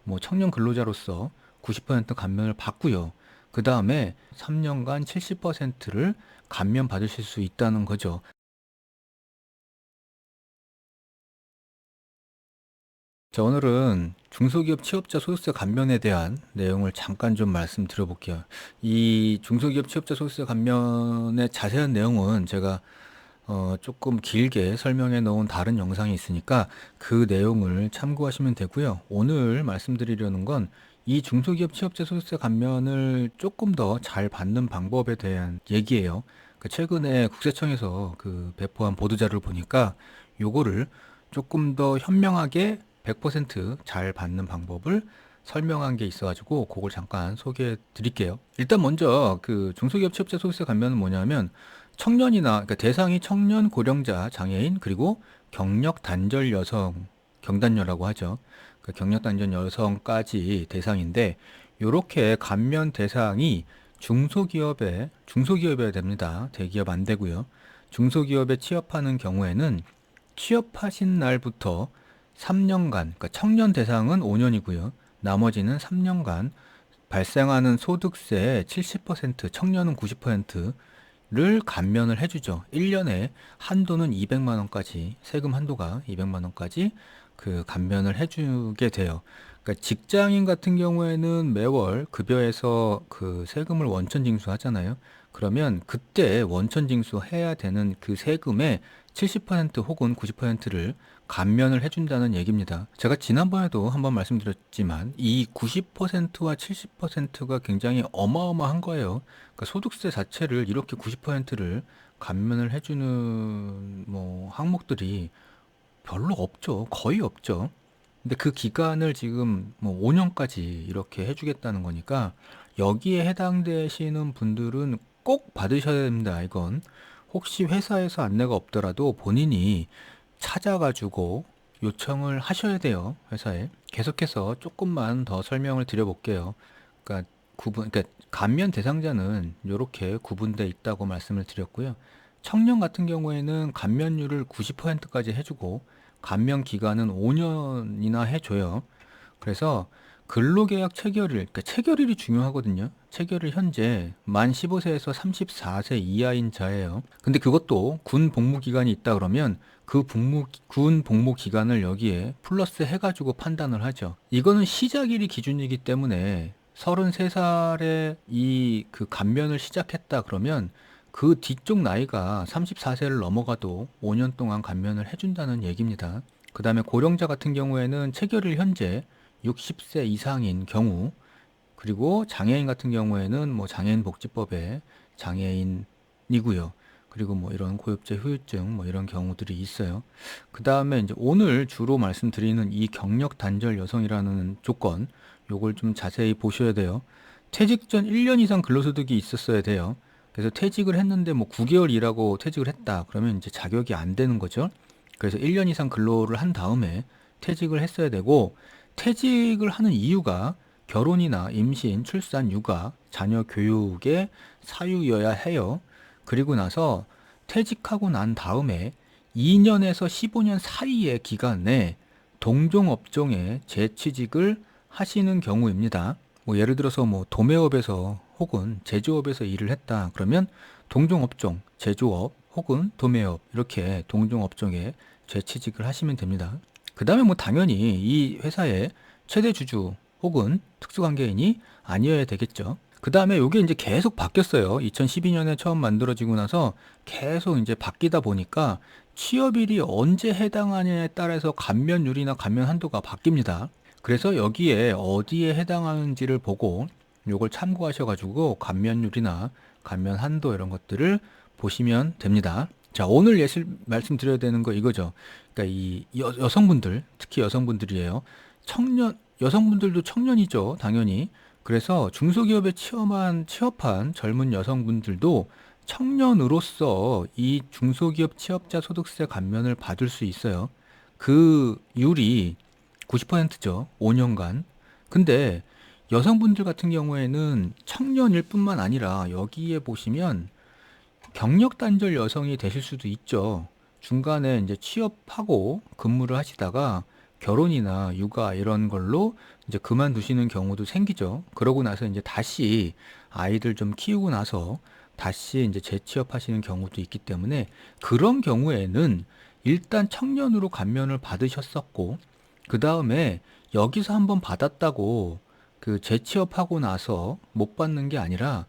뭐 청년 근로자로서 90% 감면을 받고요. 그 다음에 3년간 70%를 감면 받으실 수 있다는 거죠. 자, 오늘은 중소기업 취업자 소득세 감면에 대한 내용을 잠깐 좀 말씀드려 볼게요. 이 중소기업 취업자 소득세 감면의 자세한 내용은 제가 조금 길게 설명해 놓은 다른 영상이 있으니까 그 내용을 참고하시면 되고요. 오늘 말씀드리려는 건 이 중소기업 취업자 소득세 감면을 조금 더 잘 받는 방법에 대한 얘기예요. 최근에 국세청에서 그 배포한 보도자료를 보니까 요거를 조금 더 현명하게 100%잘 받는 방법을 설명한 게 있어가지고 그걸 잠깐 소개해 드릴게요. 일단 먼저 그 중소기업 취업자 소득세 감면은 뭐냐면 청년이나 그러니까 대상이 청년, 고령자, 장애인 그리고 경력 단절 여성, 경단녀라고 하죠. 그 경력 단절 여성까지 대상인데 요렇게 감면 대상이 중소기업에 됩니다. 대기업 안 되고요. 중소기업에 취업하는 경우에는 취업하신 날부터 3년간, 그러니까 청년 대상은 5년이고요. 나머지는 3년간 발생하는 소득세의 70%, 청년은 90%를 감면을 해주죠. 1년에 한도는 200만 원까지, 세금 한도가 200만 원까지 그 감면을 해주게 돼요. 그러니까 직장인 같은 경우에는 매월 급여에서 그 세금을 원천 징수하잖아요. 그러면 그때 원천 징수해야 되는 그 세금의 70% 혹은 90%를 감면을 해준다는 얘기입니다. 제가 지난번에도 한번 말씀드렸지만 이 90%와 70%가 굉장히 어마어마한 거예요. 그러니까 소득세 자체를 이렇게 90%를 감면을 해주는 뭐 항목들이 별로 없죠. 거의 없죠. 근데 그 기간을 지금 뭐 5년까지 이렇게 해주겠다는 거니까 여기에 해당되시는 분들은 꼭 받으셔야 됩니다. 이건 혹시 회사에서 안내가 없더라도 본인이 찾아가지고 요청을 하셔야 돼요. 회사에. 계속해서 조금만 더 설명을 드려볼게요. 그러니까 감면 대상자는 이렇게 구분돼 있다고 말씀을 드렸고요. 청년 같은 경우에는 감면율을 90%까지 해주고 감면 기간은 5년이나 해줘요. 그래서 근로계약 체결일, 그러니까 체결일이 중요하거든요. 체결일 현재 만 15세에서 34세 이하인 자예요. 근데 그것도 군 복무 기간이 있다 그러면 군 복무 기간을 여기에 플러스 해가지고 판단을 하죠. 이거는 시작일이 기준이기 때문에 33살에 이 그 감면을 시작했다 그러면 그 뒤쪽 나이가 34세를 넘어가도 5년 동안 감면을 해준다는 얘기입니다. 그 다음에 고령자 같은 경우에는 체결일 현재 60세 이상인 경우, 그리고 장애인 같은 경우에는 뭐 장애인 복지법에 장애인이고요. 그리고 뭐 이런 고엽제 후유증 뭐 이런 경우들이 있어요. 그 다음에 이제 오늘 주로 말씀드리는 이 경력 단절 여성이라는 조건, 요걸 좀 자세히 보셔야 돼요. 퇴직 전 1년 이상 근로소득이 있었어야 돼요. 그래서 퇴직을 했는데 뭐 9개월 일하고 퇴직을 했다. 그러면 이제 자격이 안 되는 거죠. 그래서 1년 이상 근로를 한 다음에 퇴직을 했어야 되고, 퇴직을 하는 이유가 결혼이나 임신, 출산, 육아, 자녀 교육의 사유여야 해요. 그리고 나서 퇴직하고 난 다음에 2년에서 15년 사이의 기간에 동종 업종에 재취직을 하시는 경우입니다. 뭐 예를 들어서 뭐 도매업에서 혹은 제조업에서 일을 했다. 그러면 동종 업종, 제조업 혹은 도매업 이렇게 동종 업종에 재취직을 하시면 됩니다. 그 다음에 뭐 당연히 이 회사의 최대 주주 혹은 특수관계인이 아니어야 되겠죠. 그 다음에 이게 이제 계속 바뀌었어요. 2012년에 처음 만들어지고 나서 계속 이제 바뀌다 보니까 취업일이 언제 해당하냐에 따라서 감면율이나 감면 한도가 바뀝니다. 그래서 여기에 어디에 해당하는지를 보고 요걸 참고하셔가지고 감면율이나 감면 한도 이런 것들을 보시면 됩니다. 자, 오늘 예실 말씀드려야 되는 거 이거죠. 그러니까 이 여성분들, 특히 여성분들이에요. 여성분들도 청년이죠, 당연히. 그래서 중소기업에 취업한 젊은 여성분들도 청년으로서 이 중소기업 취업자 소득세 감면을 받을 수 있어요. 그 율이 90%죠, 5년간. 근데 여성분들 같은 경우에는 청년일 뿐만 아니라 여기에 보시면 경력 단절 여성이 되실 수도 있죠. 중간에 이제 취업하고 근무를 하시다가 결혼이나 육아 이런 걸로 이제 그만두시는 경우도 생기죠. 그러고 나서 이제 다시 아이들 좀 키우고 나서 다시 이제 재취업하시는 경우도 있기 때문에 그런 경우에는 일단 청년으로 감면을 받으셨었고 그 다음에 여기서 한번 받았다고 그 재취업하고 나서 못 받는 게 아니라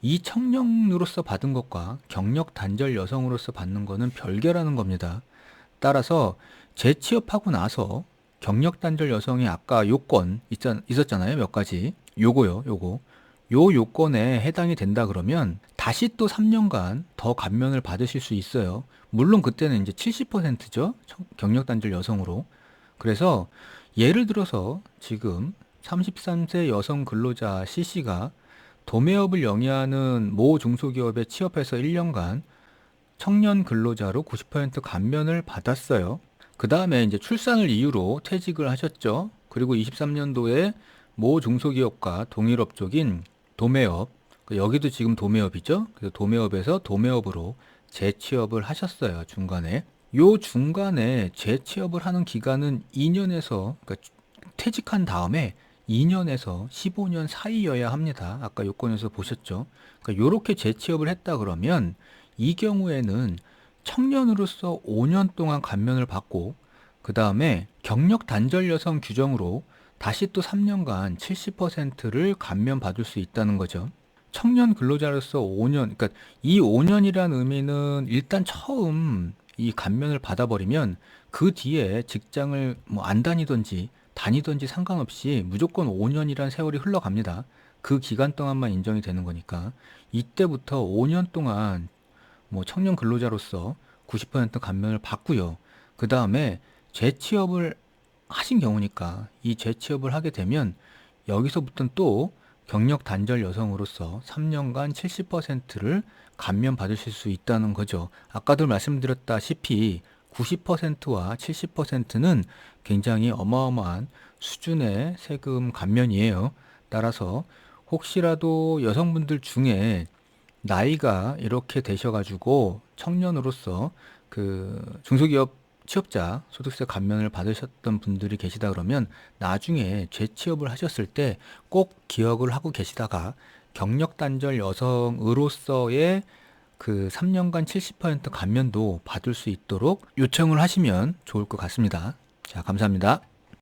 이 청년으로서 받은 것과 경력 단절 여성으로서 받는 거는 별개라는 겁니다. 따라서 재취업하고 나서 경력 단절 여성이 아까 요건 있었잖아요. 몇 가지. 요거요, 요거. 요 요건에 해당이 된다 그러면 다시 또 3년간 더 감면을 받으실 수 있어요. 물론 그때는 이제 70%죠. 경력 단절 여성으로. 그래서 예를 들어서 지금 33세 여성 근로자 C씨가 도매업을 영위하는 모 중소기업에 취업해서 1년간 청년 근로자로 90% 감면을 받았어요. 그 다음에 이제 출산을 이유로 퇴직을 하셨죠. 그리고 23년도에 모 중소기업과 동일 업종인 도매업, 여기도 지금 도매업이죠. 그래서 도매업에서 도매업으로 재취업을 하셨어요. 중간에. 요 중간에 재취업을 하는 기간은 2년에서, 그러니까 퇴직한 다음에 2년에서 15년 사이여야 합니다. 아까 요건에서 보셨죠. 그러니까 요렇게 재취업을 했다 그러면 이 경우에는 청년으로서 5년 동안 감면을 받고 그 다음에 경력 단절 여성 규정으로 다시 또 3년간 70%를 감면 받을 수 있다는 거죠. 청년 근로자로서 5년, 그러니까 이 5년이라는 의미는 일단 처음 이 감면을 받아버리면 그 뒤에 직장을 뭐 안 다니든지 다니든지 상관없이 무조건 5년이란 세월이 흘러갑니다. 그 기간 동안만 인정이 되는 거니까 이때부터 5년 동안 뭐 청년 근로자로서 90% 감면을 받고요. 그 다음에 재취업을 하신 경우니까 이 재취업을 하게 되면 여기서부터는 또 경력 단절 여성으로서 3년간 70%를 감면 받으실 수 있다는 거죠. 아까도 말씀드렸다시피 90%와 70%는 굉장히 어마어마한 수준의 세금 감면이에요. 따라서 혹시라도 여성분들 중에 나이가 이렇게 되셔가지고 청년으로서 그 중소기업 취업자 소득세 감면을 받으셨던 분들이 계시다 그러면 나중에 재취업을 하셨을 때 꼭 기억을 하고 계시다가 경력 단절 여성으로서의 그 3년간 70% 감면도 받을 수 있도록 요청을 하시면 좋을 것 같습니다. 자, 감사합니다.